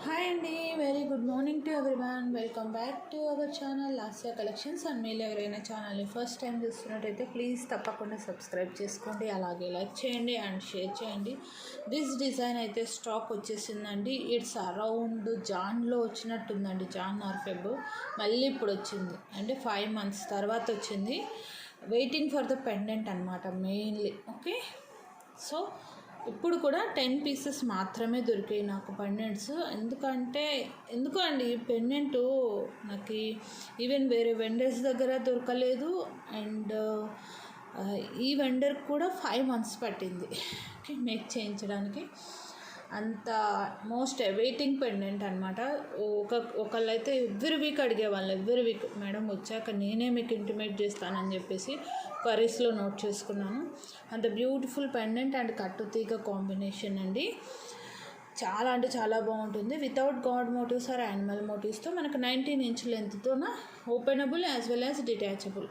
Hi అండి, very good morning to everyone. Welcome back to our channel Lasya Collections. And మీరు ఎవరైనా ఛానల్ని first time చూస్తున్నట్టయితే ప్లీజ్ తప్పకుండా సబ్స్క్రైబ్ చేసుకోండి, అలాగే లైక్ చేయండి అండ్ షేర్ చేయండి. దిస్ డిజైన్ అయితే స్టాక్ వచ్చేసిందండి. ఇట్స్ అరౌండ్ జాన్లో వచ్చినట్టుందండి, జాన్ ఆర్ ఫెబ్. మళ్ళీ ఇప్పుడు వచ్చింది, అంటే 5 months తర్వాత వచ్చింది. వెయిటింగ్ ఫర్ ద పెండెంట్ అనమాట మెయిన్లీ. ఓకే, సో ఇప్పుడు కూడా 10 pieces మాత్రమే దొరికాయి నాకు పెండెంట్స్. ఎందుకు అండి పెండెంటు నాకు ఈవెన్ వేరే వెండర్స్ దగ్గర దొరకలేదు. అండ్ ఈ వెండర్కి కూడా 5 months పట్టింది మేక్ చేయించడానికి. అంత మోస్ట్ అవైటింగ్ పెండెంట్ అనమాట. ఒకళ్ళైతే ఎవ్రీ వీక్ అడిగేవాళ్ళు, ఎవ్రీ వీక్ మేడం వచ్చాక నేనే మీకు ఇంటిమేట్ చేస్తానని చెప్పేసి క్వరీస్లో నోట్ చేసుకున్నాను. అంత బ్యూటిఫుల్ పెండెంట్ అండ్ కట్టుతీగ కాంబినేషన్ అండి. చాలా అంటే చాలా బాగుంటుంది. Without god motifs or animal మోటివ్స్తో మనకు 19 inch లెంత్తోన openable as well as detachable.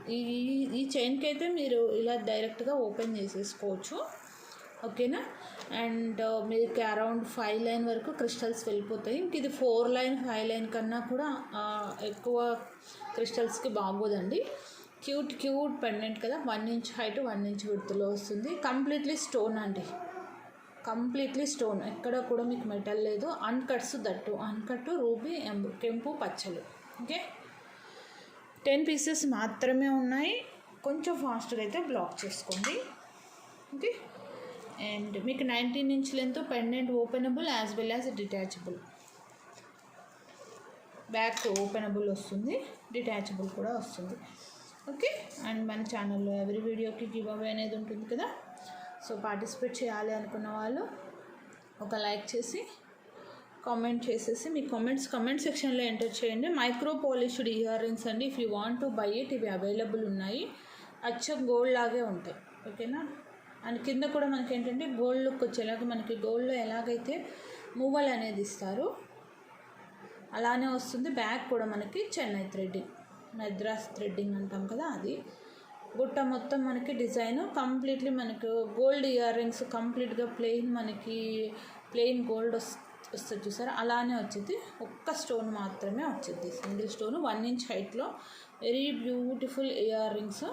ఈ చైన్కి అయితే మీరు ఇలా డైరెక్ట్గా ఓపెన్ చేసేసుకోవచ్చు. ఓకేనా. అండ్ మీకు అరౌండ్ 5 line వరకు క్రిస్టల్స్ వెళ్ళిపోతాయి. ఇంక ఇది 4 line 5 line కన్నా కూడా ఎక్కువ క్రిస్టల్స్కి బాగోదండి. క్యూట్ పెండెంట్ కదా. 1 inch హైట్ 1 inch విడ్త్లో వస్తుంది. కంప్లీట్లీ స్టోన్ అండి, కంప్లీట్లీ స్టోన్. ఎక్కడ కూడా మీకు మెటల్ లేదు. అన్కట్స్ దట్టు, అన్కట్ రూబీ కెంపు పచ్చలు. ఓకే, 10 pieces మాత్రమే ఉన్నాయి. కొంచెం ఫాస్ట్గా అయితే బ్లాక్ చేసుకోండి. ఓకే. అండ్ మీకు 19 inch length pendant openable as well as detachable. Back openable వస్తుంది, డిటాచబుల్ కూడా వస్తుంది. ఓకే. అండ్ మన ఛానల్లో ఎవ్రీ వీడియోకి గివ్ అవే అనేది ఉంటుంది కదా. సో పార్టిసిపేట్ చేయాలి అనుకున్న వాళ్ళు ఒక లైక్ చేసి కామెంట్ చేసేసి మీ కామెంట్ సెక్షన్లో ఎంటర్ చేయండి. మైక్రో పాలిష్డ్ ఇయర్ రింగ్స్ అండి. If you want to buy it, ఇవి అవైలబుల్ ఉన్నాయి. అచ్చం గోల్డ్ లాగే ఉంటాయి. ఓకేనా. అండ్ కింద కూడా మనకి ఏంటంటే గోల్డ్ లుక్ వచ్చేలాగా, మనకి గోల్డ్లో ఎలాగైతే మూవల్ అనేది ఇస్తారు అలానే వస్తుంది. బ్యాక్ కూడా మనకి చెన్నై థ్రెడ్డింగ్, మద్రాస్ థ్రెడ్డింగ్ అంటాం కదా, అది గుట్ట మొత్తం మనకి డిజైన్ కంప్లీట్లీ మనకు గోల్డ్ ఇయర్ రింగ్స్ కంప్లీట్గా ప్లెయిన్ గోల్డ్ వస్తుంది చూసారా, అలానే వచ్చింది. ఒక్క స్టోన్ మాత్రమే వచ్చింది, సింగిల్ స్టోన్ 1 inch హైట్లో. Very beautiful ear rings.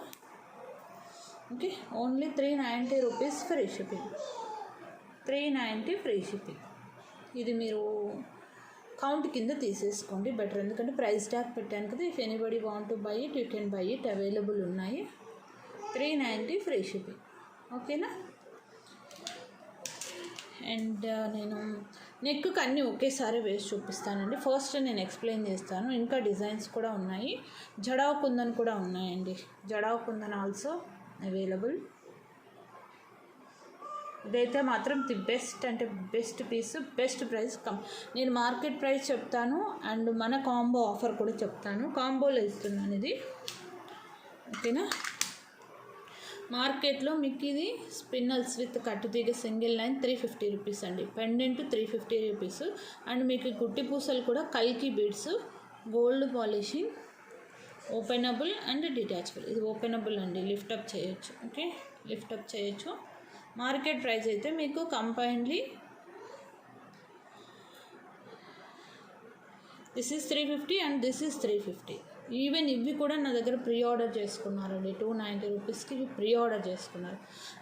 Okay, only 390 rupees free shipping. 390 free shipping. ఇది మీరు కౌంట్ కింద తీసేసుకోండి బెటర్, ఎందుకంటే ప్రైస్ ట్యాగ్ పెట్టాను కదా. If anybody want to buy it, you can buy it. Available ఉన్నాయి. 390 ఫ్రీ షిప్పింగ్. ఓకేనా. అండ్ నేను నెక్కి అన్నీ ఒకేసారి వేసి చూపిస్తానండి. ఫస్ట్ నేను ఎక్స్ప్లెయిన్ చేస్తాను. ఇంకా డిజైన్స్ కూడా ఉన్నాయి. జడావ్ కుందన్ కూడా ఉన్నాయండి. Jadau kundan also available. ఇదైతే మాత్రం ది బెస్ట్, అంటే బెస్ట్ పీస్, బెస్ట్ ప్రైస్. నేను మార్కెట్ ప్రైస్ చెప్తాను అండ్ మన కాంబో ఆఫర్ కూడా చెప్తాను. కాంబోలో ఇస్తున్నాను ఇది. ఓకేనా. మార్కెట్లో మీకు ఇది స్పిన్నల్స్ విత్ కట్టుతీగ సింగిల్ లైన్ 350 rupees అండి. Pendant 350 rupees. అండ్ మీకు గుట్టి పూసలు కూడా కల్కి beads, gold polishing, openable and detachable. ఇది ఓపెనబుల్ అండి, లిఫ్టప్ చేయొచ్చు. ఓకే, లిఫ్టప్ చేయొచ్చు. మార్కెట్ ప్రైస్ అయితే మీకు combinedly this is 350 and this is 350. Even ఇవి కూడా నా దగ్గర ప్రీ ఆర్డర్ చేసుకున్నారండి. 290 రూపీస్కి ఇవి ప్రీ ఆర్డర్ చేసుకున్నారు.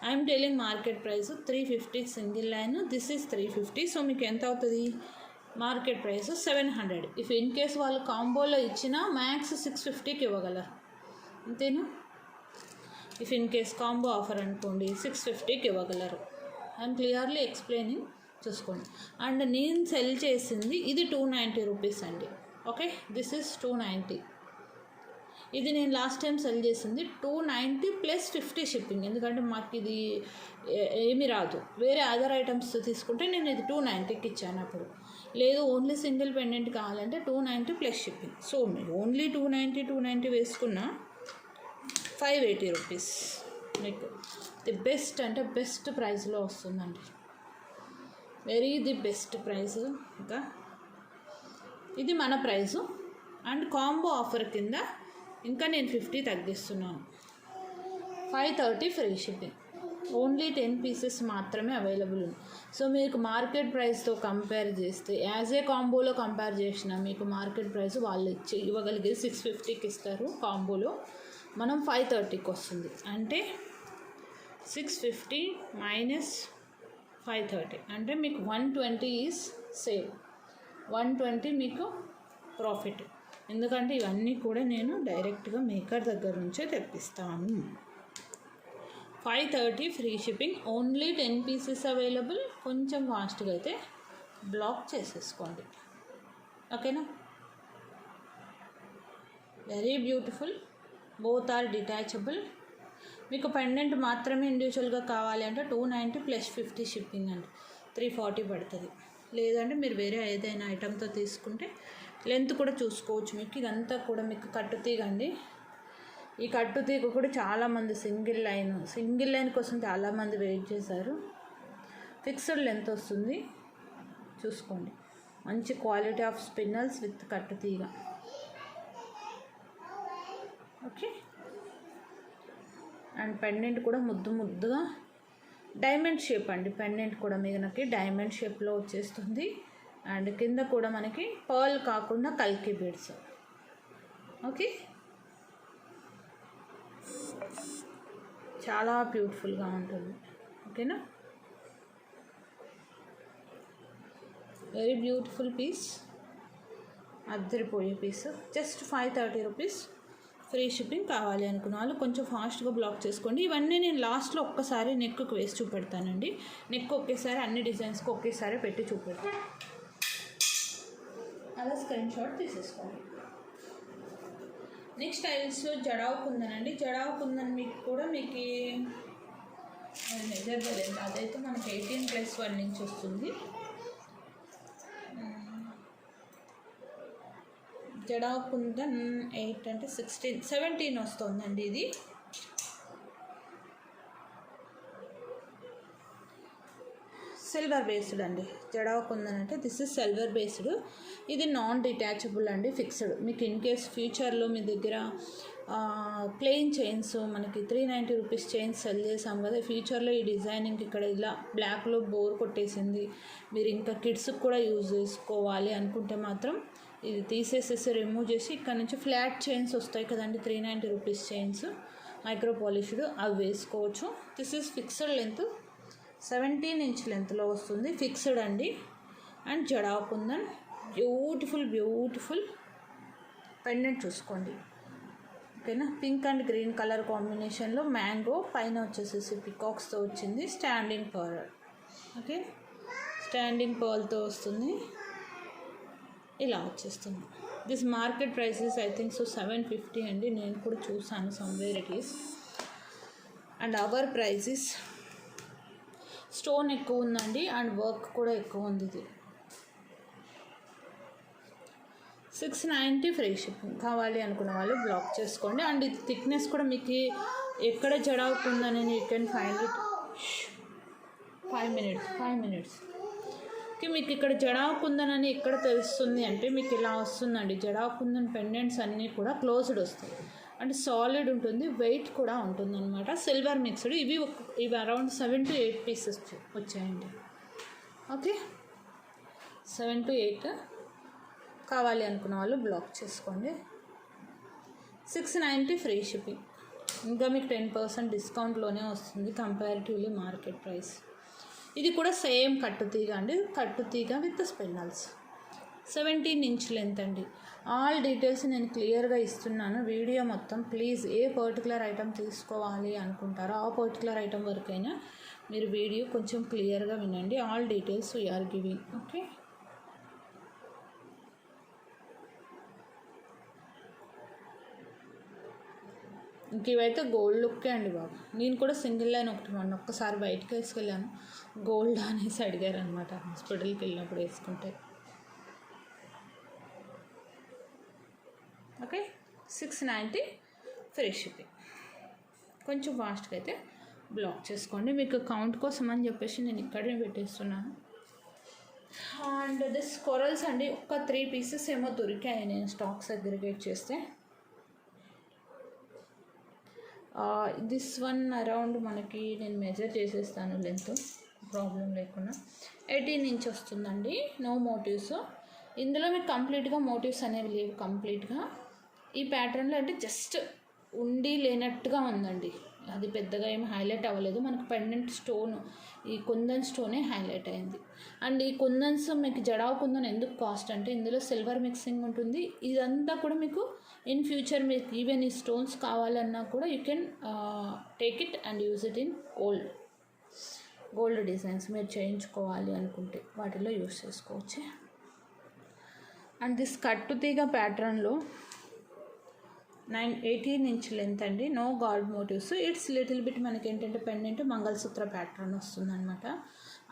I'm telling market price 350 single line, this is 350. So మీకు ఎంత అవుతుంది? Market price 700. If in case వాళ్ళు కాంబోలో ఇచ్చినా మ్యాక్స్ 650కి ఇవ్వగలరు, అంతేనా. If in case combo offer అనుకోండి 650కి ఇవ్వగలరు. ఐఎమ్ క్లియర్లీ ఎక్స్ప్లెయినింగ్, చూసుకోండి. అండ్ నేను సెల్ చేసింది ఇది 290 రూపీస్ అండి. Okay, this is 290. ఇది నేను లాస్ట్ టైం సెల్ చేసింది 290 ప్లస్ 50 షిప్పింగ్. ఎందుకంటే మాకు ఇది ఏమీ రాదు. వేరే అదర్ ఐటమ్స్ తీసుకుంటే నేను ఇది 290కి ఇచ్చాను. అప్పుడు లేదు, ఓన్లీ సింగిల్ పెండెంట్ కావాలంటే 290 ప్లస్ షిప్పింగ్. సో మీరు ఓన్లీ 290 వేసుకున్న 580 రూపీస్ మీకు ది బెస్ట్, అంటే బెస్ట్ ప్రైస్లో వస్తుందండి. Very the best price. ఇంకా ఇది మన ప్రైసు. అండ్ కాంబో ఆఫర్ కింద ఇంకా నేను 50 తగ్గిస్తున్నాను. 530 ఫ్రీ షిప్పింగ్. ఓన్లీ 10 పీసెస్ మాత్రమే అవైలబుల్ ఉంది. సో మీకు మార్కెట్ ప్రైస్తో కంపేర్ చేస్తే యాజ్ ఏ కాంబోలో కంపేర్ చేసిన మీకు మార్కెట్ ప్రైస్ వాళ్ళు ఇవ్వగలిగేది 650కి ఇస్తారు. కాంబోలో మనం 530కి వస్తుంది. అంటే 650 మైనస్ 530 అంటే మీకు 120 ఈజ్ సేవ్. 120 మీకు ప్రాఫిట్. ఎందుకంటే ఇవన్నీ కూడా నేను డైరెక్ట్గా మేకర్ దగ్గర నుంచే తెప్పిస్తాను. 530 free shipping. Only 10 pieces available. కొంచెం ఫాస్ట్గా అయితే బ్లాక్ చేసేసుకోండి. ఓకేనా? Very beautiful. Both are detachable. మీకు పెండెంట్ మాత్రమే ఇండివిజువల్గా కావాలి అంటే 290 ప్లస్ 50 షిప్పింగ్ అండి, 340 పడుతుంది. లేదంటే మీరు వేరే ఏదైనా ఐటెంతో తీసుకుంటే లెంత్ కూడా చూసుకోవచ్చు. మీకు ఇదంతా కూడా మీకు కట్టుతీగ అండి. ఈ కట్టుతీగ కూడా చాలామంది సింగిల్ లైన్ కోసం చాలామంది వెయిట్ చేశారు. ఫిక్స్డ్ లెంత్ వస్తుంది, చూసుకోండి. మంచి క్వాలిటీ ఆఫ్ స్పిన్నల్స్ విత్ కట్టుతీగ. ఓకే. అండ్ పెండెంట్ కూడా ముద్దుగా డైమండ్ షేప్ అండి. పెండెంట్ కూడా మనకి డైమండ్ షేప్లో వచ్చేస్తుంది. అండ్ కింద కూడా మనకి పర్ల్ కాకుండా కల్కి బీడ్స్. ఓకే, చాలా బ్యూటిఫుల్గా ఉంటుంది. ఓకేనా? వెరీ బ్యూటిఫుల్ పీస్, అద్దరిపోయే piece. Just 530 rupees free shipping. కావాలి అనుకున్న వాళ్ళు కొంచెం ఫాస్ట్గా బ్లాక్ చేసుకోండి. ఇవన్నీ నేను లాస్ట్లో ఒక్కసారి నెక్కు వేసి చూపెడతానండి. నెక్ ఒకేసారి అన్ని డిజైన్స్కి ఒకేసారి పెట్టి చూపెడతాను. అలా స్క్రీన్ షాట్ తీసేసుకోండి. నెక్స్ట్ స్టైల్స్లో జడావు కుందన్ అండి. జడావు కుందన్ మీకు మెజర్ తెలియదు, అదైతే మనకి 18+1 నుంచి వస్తుంది. జడావు కుందన్ 8 అంటే 17 వస్తుందండి. ఇది సిల్వర్ బేస్డ్ అండి. జడావు కుందన్ అంటే దిస్ ఇస్ సిల్వర్ బేస్డ్. ఇది నాన్ డిటాచబుల్ అండి, ఫిక్స్డ్. మీకు ఇన్ కేస్ ఫ్యూచర్లో మీ దగ్గర ప్లెయిన్ చైన్స్ మనకి 390 రూపీస్ చైన్స్ సెల్ చేసాం కదా, ఫ్యూచర్లో ఈ డిజైనింగ్ ఇక్కడ ఇలా బ్లాక్లో బోర్ కొట్టేసింది, మీరు ఇంకా కిడ్స్కి కూడా యూజ్ చేసుకోవాలి అనుకుంటే మాత్రం ఇది తీసేసేసి రిమూవ్ చేసి ఇక్కడ నుంచి ఫ్లాట్ చైన్స్ వస్తాయి కదండి, 390 రూపీస్ చైన్స్ మైక్రో పాలిష్డ్, అవి వేసుకోవచ్చు. This is fixed length, 17 inch లెంత్లో వస్తుంది, ఫిక్స్డ్ అండి. And jadau kundan beautiful pendant చూసుకోండి. ఓకేనా? పింక్ అండ్ గ్రీన్ కలర్ కాంబినేషన్లో మ్యాంగో, పైన వచ్చేసేసి పికాక్స్తో వచ్చింది, స్టాండింగ్ పర్ల్. ఓకే, స్టాండింగ్ పర్ల్తో వస్తుంది, ఇలా వచ్చేస్తుంది. This market prices I think so 750 అండి. నేను కూడా చూసాను somewhere it is. And our prices, stone ఎక్కువ ఉందండి అండ్ వర్క్ కూడా ఎక్కువ ఉంది. ఇది 690 ఫ్రీ షిప్పింగ్. కావాలి అనుకున్న వాళ్ళు బ్లాక్ చేసుకోండి. అండ్ ఇది థిక్నెస్ కూడా మీకు ఎక్కడ జడావుకుందని you can find it. 5 minutes మీకు ఇక్కడ జడావు కుందన్ ఎక్కడ తెలుస్తుంది అంటే మీకు ఇలా వస్తుందండి. జడావు కుందన్ పెండెంట్స్ అన్నీ కూడా క్లోజ్డ్ వస్తాయి, అంటే సాలిడ్ ఉంటుంది, వెయిట్ కూడా ఉంటుంది అనమాట. Silver mixed. ఇవి అరౌండ్ 7 to 8 పీసెస్ వచ్చాయండి. Okay, 7 to 8. కావాలి అనుకున్న వాళ్ళు బ్లాక్ చేసుకోండి. 690 ఫ్రీ షిప్పింగ్. ఇంకా మీకు 10% డిస్కౌంట్లోనే వస్తుంది కంపారిటివ్లీ మార్కెట్ ప్రైస్. ఇది కూడా సేమ్ కట్టుతీగ అండి, కట్టుతీగ విత్ స్పిన్నల్స్, 17 ఇంచ్ లెంత్ అండి. ఆల్ డీటెయిల్స్ నేను క్లియర్గా ఇస్తున్నాను వీడియో మొత్తం. ప్లీజ్ ఏ పర్టికులర్ ఐటమ్ తీసుకోవాలి అనుకుంటారో ఆ పర్టికులర్ ఐటమ్ వరకైనా మీరు వీడియో కొంచెం క్లియర్గా వినండి. All details we are giving. Okay, ఇంక ఇవైతే గోల్డ్ లుక్కే అండి బాబు. నేను కూడా సింగిల్ లైన్ ఒక్కసారి బయటకు వేసుకెళ్ళాను, గోల్డ్ అనేసి అడిగారు అనమాట హాస్పిటల్కి వెళ్ళినప్పుడు వేసుకుంటే. Okay, 690 free shipping. కొంచెం ఫాస్ట్గా అయితే బ్లాక్ చేసుకోండి. మీకు కౌంట్ కోసం అని చెప్పేసి నేను ఇక్కడే పెట్టేస్తున్నాను. అండ్ దిస్ కొరల్స్ అండి, ఒక 3 పీసెస్ ఏమో దొరికాయి నేను స్టాక్స్ అగ్రిగేట్ చేస్తే. దిస్ వన్ అరౌండ్ మనకి నేను మెజర్ చేసేస్తాను లెంత్ ప్రాబ్లం లేకుండా 18 ఇంచ్ వస్తుందండి. No motifs. ఇందులో మీకు కంప్లీట్గా మోటివ్స్ అనేవి లేవు. కంప్లీట్గా ఈ ప్యాటర్న్లో అంటే జస్ట్ ఉండి లేనట్టుగా ఉందండి. అది పెద్దగా ఏమి హైలైట్ అవ్వలేదు. మనకు పెండెంట్ స్టోన్ ఈ కుందన్ స్టోనే హైలైట్ అయింది. అండ్ ఈ కుందన్స్ మీకు జడావు కుందన్ ఎందుకు కాస్ట్ అంటే ఇందులో సిల్వర్ మిక్సింగ్ ఉంటుంది. ఇదంతా కూడా మీకు ఇన్ ఫ్యూచర్ మీకు ఈవెన్ ఈ స్టోన్స్ కావాలన్నా కూడా you can take it and use it in gold designs మీరు చేయించుకోవాలి అనుకుంటే వాటిలో యూజ్ చేసుకోవచ్చు. అండ్ దిస్ కట్టు తీగ ప్యాటర్న్లో 18 ఇంచ్ లెంత్ అండి. No god motifs. It's little bit మనకి ఏంటంటే పెండెంట్ మంగళసూత్ర ప్యాటర్న్ వస్తుందన్నమాట.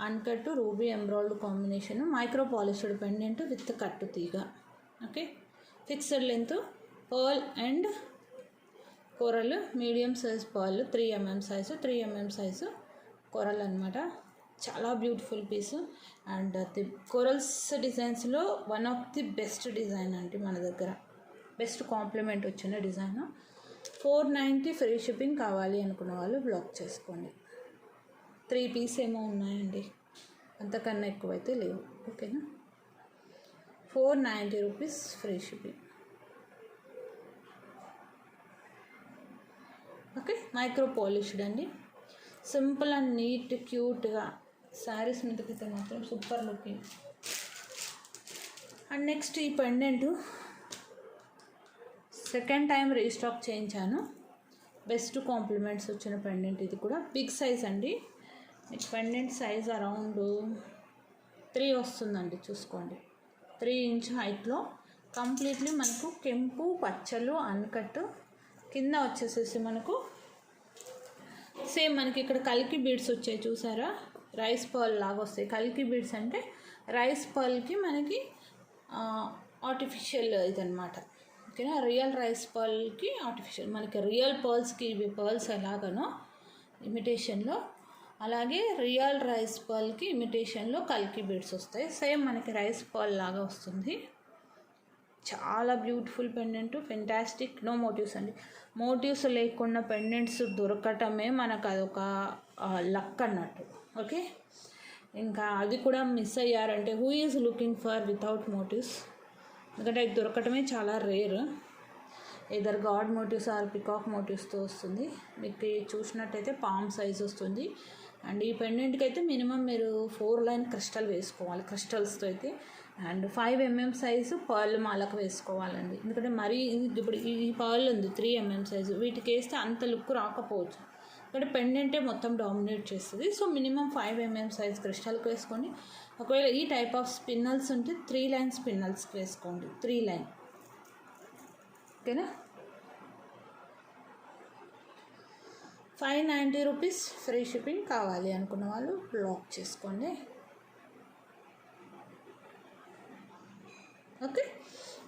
అన్కట్టు రూబీ ఎంబ్రాయిడ్ combination, micro polished pendant with కట్టు తీగ. Okay, fixed length pearl and coral, medium size pearl 3 mm size, 3 mm size coral అనమాట. చాలా beautiful piece. And the corals డిజైన్స్లో one of the best design అండి మన దగ్గర. Best compliment వచ్చిన design. 490 free shipping కావాలి అనుకున్న వాళ్ళు బ్లాక్ చేసుకోండి. 3 పీస్ ఏమో ఉన్నాయండి, అంతకన్నా ఎక్కువైతే లేవు. ఓకేనా, 490 rupees free shipping. Okay, micro polished అండి. సింపుల్ అండ్ నీట్ క్యూట్గా శారీస్ మీదకైతే మాత్రం సూపర్ లుకింగ్. అండ్ నెక్స్ట్ ఈ పెండెంట్ సెకండ్ టైం రీస్టాక్ చేయించాను. బెస్ట్ కాంప్లిమెంట్స్ వచ్చిన పెండెంట్. ఇది కూడా బిగ్ సైజ్ అండి. మీకు పెండెంట్ సైజ్ అరౌండ్ 3 వస్తుందండి. చూసుకోండి, 3 ఇంచ్ హైట్లో కంప్లీట్లీ మనకు కెంపు పచ్చలు అన్కట్. కింద వచ్చేసేసి మనకు సేమ్ మనకి ఇక్కడ కల్కి బీడ్స్ వచ్చాయి చూసారా, రైస్ పర్ల్ లాగా వస్తాయి. కల్కి బీడ్స్ అంటే రైస్ పర్ల్కి మనకి ఆర్టిఫిషియల్ ఇదనమాట. ఓకేనా, రియల్ రైస్ పర్ల్కి ఆర్టిఫిషియల్. మనకి రియల్ పర్ల్స్కి ఇవి పర్ల్స్ ఎలాగనో ఇమిటేషన్లో, అలాగే రియల్ రైస్ పర్ల్కి ఇమిటేషన్లో కల్కి బీడ్స్ వస్తాయి. సేమ్ మనకి రైస్ పర్ల్ లాగా వస్తుంది. చాలా beautiful pendant, fantastic. No motifs అండి. మోటివ్స్ లేకుండా పెండెంట్స్ దొరకటమే మనకు అదొక లక్ అన్నట్టు. ఓకే, ఇంకా అది కూడా మిస్ అయ్యారంటే who is looking for without motifs, ఎందుకంటే అది దొరకటమే చాలా rare. Either god motifs or peacock మోటివ్స్తో వస్తుంది. మీకు చూసినట్టయితే పామ్ సైజ్ వస్తుంది. అండ్ ఈ పెండెంట్కి అయితే మినిమం మీరు 4 లైన్ క్రిస్టల్ వేసుకోవాలి, క్రిస్టల్స్తో అయితే. అండ్ 5 mm సైజు పర్ల్ మాలకు వేసుకోవాలండి. ఎందుకంటే మరీ ఇప్పుడు ఈ పర్ల్ ఉంది 3 mm సైజు, వీటికి వేస్తే అంత లుక్ రాకపోవచ్చు. ఎందుకంటే పెండెంటే మొత్తం డామినేట్ చేస్తుంది. సో మినిమం 5 mm సైజ్ క్రిస్టల్కి వేసుకోండి. ఒకవేళ ఈ టైప్ ఆఫ్ స్పిన్నల్స్ ఉంటే 3 లైన్ స్పిన్నల్స్కి వేసుకోండి, 3 లైన్. ఓకేనా, 590 రూపీస్ ఫ్రీ షిప్పింగ్ కావాలి అనుకున్న వాళ్ళు బ్లాక్ చేసుకోండి. ఓకే,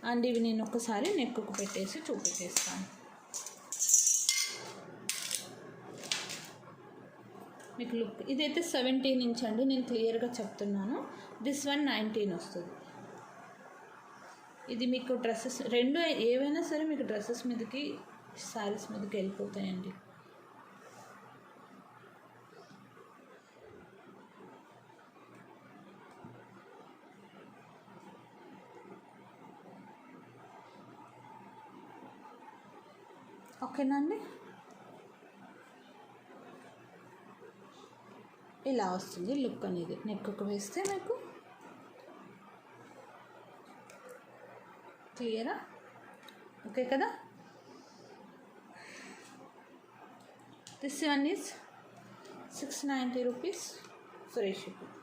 అండ్ ఇవి నేను ఒకసారి నెక్కు పెట్టేసి చూపించేస్తాను మీకు లుక్. ఇదైతే 17 ఇంచ్ అండి, నేను క్లియర్గా చెప్తున్నాను. దిస్ వన్ 19 వస్తుంది. ఇది మీకు డ్రెస్సెస్ రెండు ఏవైనా సరే మీకు డ్రెస్సెస్ మీదకి శారీస్ మీదకి వెళ్ళిపోతాయండి. ఓకేనా అండి, ఇలా వస్తుంది లుక్ అనేది. నెక్కు వేస్తే మీకు క్లియరా? ఓకే కదా. This one is 690 rupees free shipping.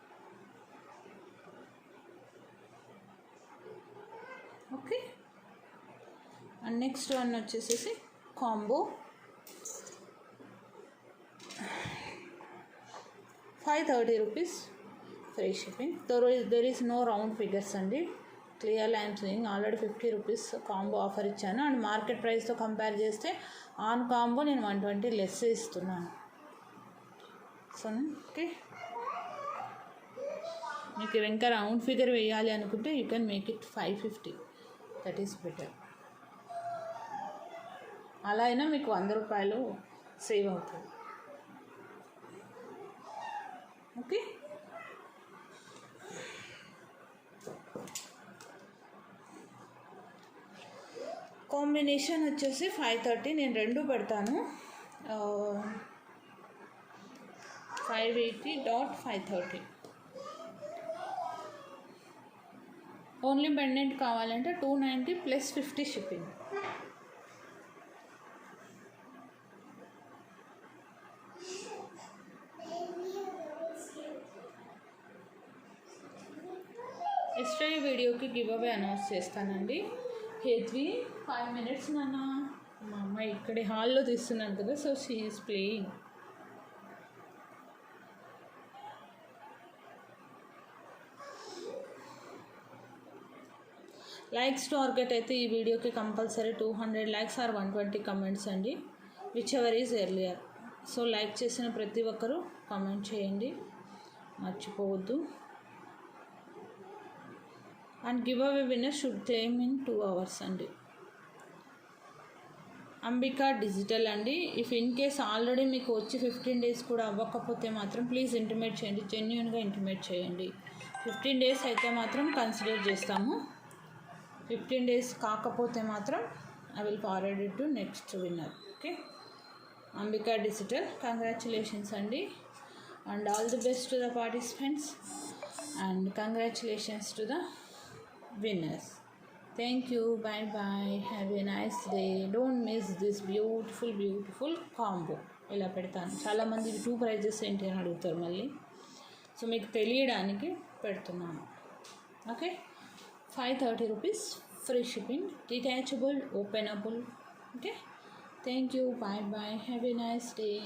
Okay, and next one వచ్చేసేసి combo 530 rupees free shipping. There is no round figures అండి. Clearly I'm saying already 50 rupees combo offer ఇచ్చాను. అండ్ మార్కెట్ ప్రైస్తో compare చేస్తే on combo నేను 120 less ఇస్తున్నాను. So okay, మీకు ఇంకా round figure వేయాలి అనుకుంటే you can make it 550, that is better. అలా అయినా మీకు 100 రూపాయలు సేవ్ అవుతుంది. ఓకే, కాంబినేషన్ వచ్చేసి 530. నేను రెండు పెడతాను. 580.530. ఓన్లీ పెండెంట్ కావాలంటే 290 ప్లస్ 50 షిప్పింగ్. ఎస్టర్డే వీడియోకి గివ్ అవే అనౌన్స్ చేస్తానండి. హేత్వి 5 minutes నాన్న. మా అమ్మాయి ఇక్కడే హాల్లో తీస్తున్నాను కదా, so she is playing. Likes target అయితే ఈ వీడియోకి కంపల్సరీ 200 likes ఆర్ 120 comments అండి, which ever is earlier. So like చేసిన ప్రతి ఒక్కరూ కామెంట్ చేయండి, మర్చిపోవద్దు. And give away winner should claim in 2 hours అండి. అంబికా డిజిటల్ అండి. ఇఫ్ ఇన్ కేస్ ఆల్రెడీ మీకు వచ్చి 15 days కూడా అవ్వకపోతే మాత్రం ప్లీజ్ ఇంటిమేట్ చేయండి, జెన్యున్గా ఇంటిమేట్ చేయండి. 15 days అయితే మాత్రం కన్సిడర్ చేస్తాము. 15 days కాకపోతే మాత్రం I will forward it to next winner. Okay, Ambika Digital, congratulations అండి. And all the best to the participants and congratulations to the winners. Thank you. Bye bye. Have a nice day. Don't miss this beautiful combo. ఇలా పెడతాను. చాలామంది 2 prizes ఏంటి అని అడుగుతారు మళ్ళీ, so మీకు తెలియడానికి పెడుతున్నాను. Okay, 530 rupees free shipping, detachable, openable. Okay, thank you. Bye bye. Have a nice day.